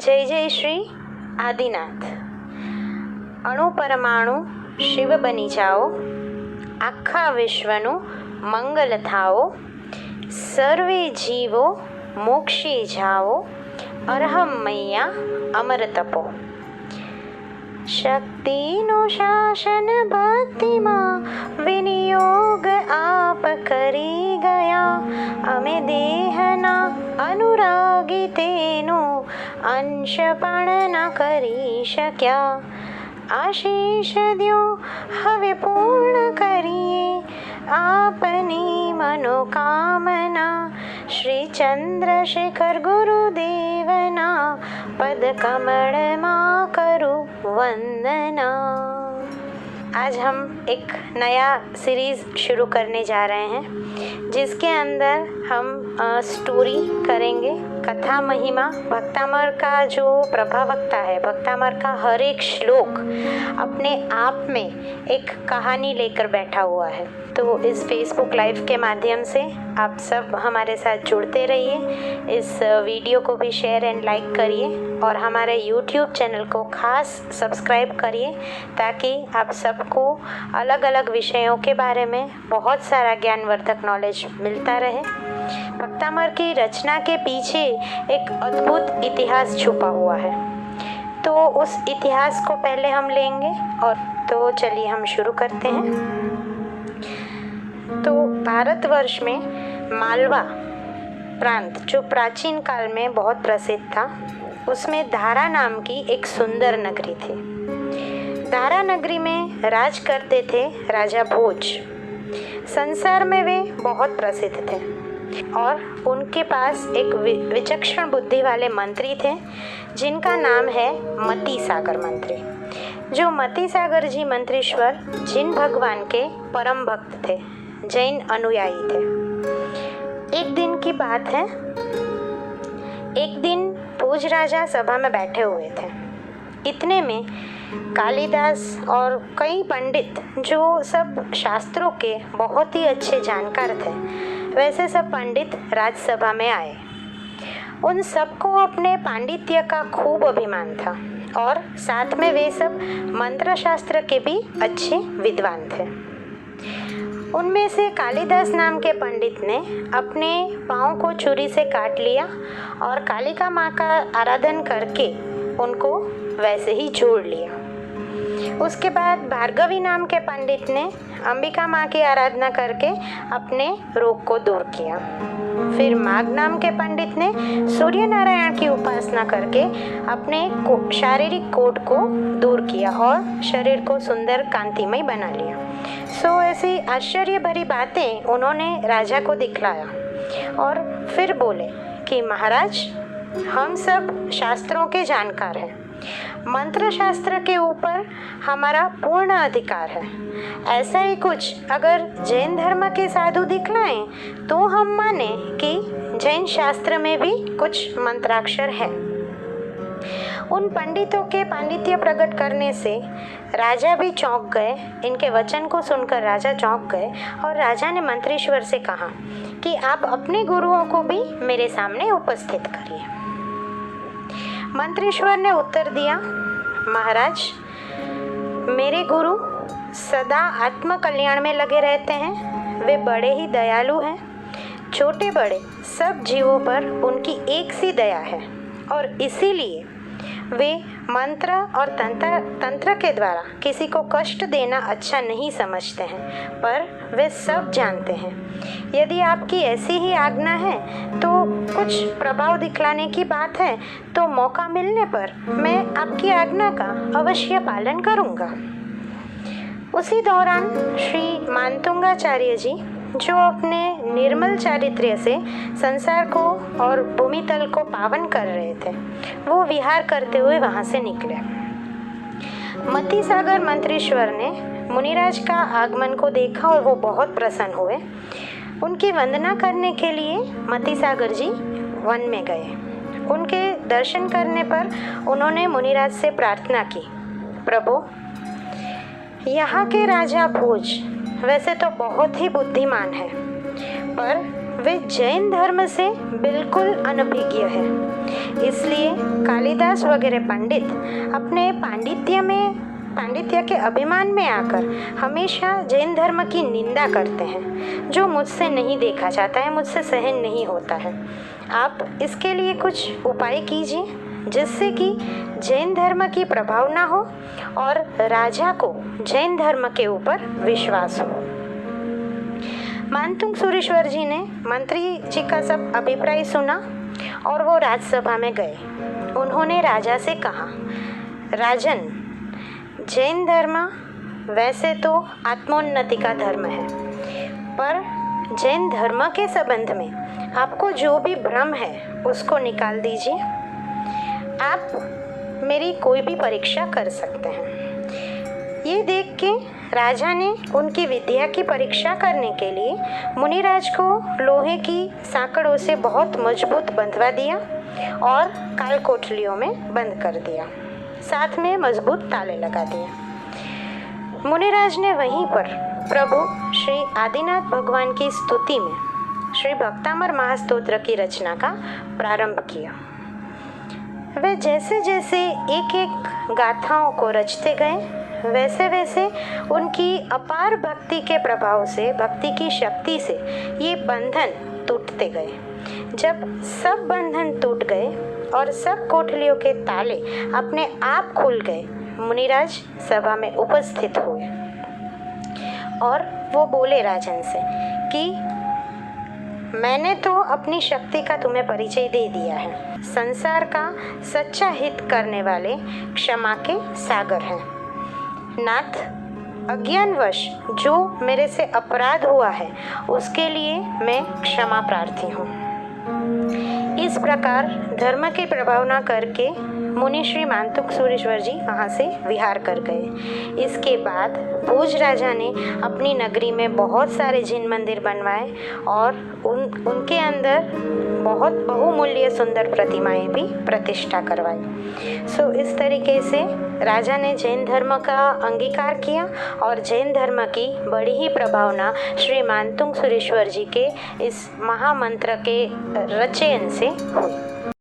जय जय श्री आदिनाथ। अणु परमाणु शिव बनी जाओ, आखा विश्वनु मंगल थाओ। सर्वे जीवो मोक्षे जाओ, अरहम मैया अमर तपो। शक्तिनो शासन भक्ति मां विनियोग आप करी गया। अमे देहना अनुरागी तेनो अंश पण न करी शक्या। आशीष द्यो हवे पूर्ण करिए आपनी मनोकामना। श्री चंद्रशेखर गुरुदेवना पद कमल मां करू वंदना। आज हम एक नया सीरीज़ शुरू करने जा रहे हैं, जिसके अंदर हम स्टोरी करेंगे, कथा महिमा। भक्तामर का जो प्रभावक्ता है, भक्तामर का हर एक श्लोक अपने आप में एक कहानी लेकर बैठा हुआ है। तो इस फेसबुक लाइव के माध्यम से आप सब हमारे साथ जुड़ते रहिए। इस वीडियो को भी शेयर एंड लाइक करिए और हमारे यूट्यूब चैनल को खास सब्सक्राइब करिए, ताकि आप सबको अलग अलग विषयों के बारे में बहुत सारा ज्ञानवर्धक नॉलेज मिलता रहे। भक्तामर की रचना के पीछे एक अद्भुत इतिहास छुपा हुआ है, तो उस इतिहास को पहले हम लेंगे। और तो चलिए हम शुरू करते हैं। तो भारतवर्ष में मालवा प्रांत, जो प्राचीन काल में बहुत प्रसिद्ध था, उसमें धारा नाम की एक सुंदर नगरी थी। धारा नगरी में राज करते थे राजा भोज। संसार में वे बहुत प्रसिद्ध थे और उनके पास एक विचक्षण बुद्धि वाले मंत्री थे, जिनका नाम है मती सागर मंत्री। जो मती सागर जी मंत्रीश्वर जिन भगवान के परम भक्त थे, जैन अनुयायी थे। एक दिन की बात है, एक दिन भोज राजा सभा में बैठे हुए थे। इतने में कालिदास और कई पंडित, जो सब शास्त्रों के बहुत ही अच्छे जानकार थे, वैसे सब पंडित राजसभा में आए। उन सबको अपने पांडित्य का खूब अभिमान था और साथ में वे सब मंत्र शास्त्र के भी अच्छे विद्वान थे। उनमें से कालिदास नाम के पंडित ने अपने पाँव को छुरी से काट लिया और कालिका माँ का आराधन करके उनको वैसे ही जोड़ लिया। उसके बाद भार्गवी नाम के पंडित ने अंबिका माँ की आराधना करके अपने रोग को दूर किया। फिर माघ नाम के पंडित ने सूर्य नारायण की उपासना करके अपने शारीरिक कोढ़ को दूर किया और शरीर को सुंदर कांतिमय बना लिया। सो ऐसी आश्चर्य भरी बातें उन्होंने राजा को दिखलाया और फिर बोले कि महाराज, हम सब शास्त्रों के जानकार हैं, मंत्र शास्त्र के ऊपर हमारा पूर्ण अधिकार है। ऐसा ही कुछ अगर जैन धर्म के साधु दिखलाएं तो हम माने कि जैन शास्त्र में भी कुछ मंत्राक्षर है। उन पंडितों के पांडित्य प्रकट करने से राजा भी चौंक गए। इनके वचन को सुनकर राजा चौंक गए और राजा ने मंत्रीश्वर से कहा कि आप अपने गुरुओं को भी मेरे सामने उपस्थित करिए। मंत्रीश्वर ने उत्तर दिया, महाराज, मेरे गुरु सदा आत्म कल्याण में लगे रहते हैं। वे बड़े ही दयालु हैं। छोटे बड़े सब जीवों पर उनकी एक सी दया है और इसीलिए वे मंत्र और तंत्र के द्वारा किसी को कष्ट देना अच्छा नहीं समझते हैं, पर वे सब जानते हैं। यदि आपकी ऐसी ही आज्ञा है तो कुछ प्रभाव दिखलाने की बात है, तो मौका मिलने पर मैं आपकी आज्ञा का अवश्य पालन करूँगा। उसी दौरान श्री मानतुंगाचार्य जी, जो अपने निर्मल चारित्र्य से संसार को और भूमितल को पावन कर रहे थे, वो विहार करते हुए वहाँ से निकले। मती सागर मंत्रीश्वर ने मुनिराज का आगमन को देखा और वो बहुत प्रसन्न हुए। उनकी वंदना करने के लिए मती सागर जी वन में गए। उनके दर्शन करने पर उन्होंने मुनिराज से प्रार्थना की, प्रभु, यहाँ के राजा भोज वैसे तो बहुत ही बुद्धिमान है, पर वे जैन धर्म से बिल्कुल अनभिज्ञ है। इसलिए कालिदास वगैरह पंडित अपने पांडित्य के अभिमान में आकर हमेशा जैन धर्म की निंदा करते हैं। जो मुझसे नहीं देखा जाता है, मुझसे सहन नहीं होता है। आप इसके लिए कुछ उपाय कीजिए जिससे कि जैन धर्म की प्रभाव ना हो और राजा को जैन धर्म के ऊपर विश्वास हो। मानतुंग सूरीश्वर जी ने मंत्री जी का सब अभिप्राय सुना और वो राजसभा में गए। उन्होंने राजा से कहा, राजन, जैन धर्म वैसे तो आत्मोन्नति का धर्म है, पर जैन धर्म के संबंध में आपको जो भी भ्रम है उसको निकाल दीजिए। आप मेरी कोई भी परीक्षा कर सकते हैं। ये देख के राजा ने उनकी विद्या की परीक्षा करने के लिए मुनिराज को लोहे की सांकड़ों से बहुत मजबूत बंधवा दिया और काल कोठलियों में बंद कर दिया। साथ में मजबूत ताले लगा दिए। मुनिराज ने वहीं पर प्रभु श्री आदिनाथ भगवान की स्तुति में श्री भक्तामर महास्तोत्र की रचना का प्रारंभ किया। वे जैसे जैसे एक एक गाथाओं को रचते गए, वैसे वैसे उनकी अपार भक्ति के प्रभाव से, भक्ति की शक्ति से ये बंधन टूटते गए। जब सब बंधन टूट गए और सब कोठलियों के ताले अपने आप खुल गए, मुनिराज सभा में उपस्थित हुए और वो बोले राजन से कि मैंने तो अपनी शक्ति का तुम्हें परिचय दे दिया है। संसार का सच्चा हित करने वाले क्षमा के सागर हैं। नाथ, अज्ञानवश जो मेरे से अपराध हुआ है उसके लिए मैं क्षमा प्रार्थी हूँ। इस प्रकार धर्म के प्रभाव न करके मुनि श्री मानतुंग सूरीश्वर जी वहाँ से विहार कर गए। इसके बाद भोज राजा ने अपनी नगरी में बहुत सारे जिन मंदिर बनवाए और उनके अंदर बहुत बहुमूल्य सुंदर प्रतिमाएं भी प्रतिष्ठा करवाई। सो इस तरीके से राजा ने जैन धर्म का अंगीकार किया और जैन धर्म की बड़ी ही प्रभावना श्री मानतुंग सूरीश्वर जी के इस महामंत्र के रचयन से हुई।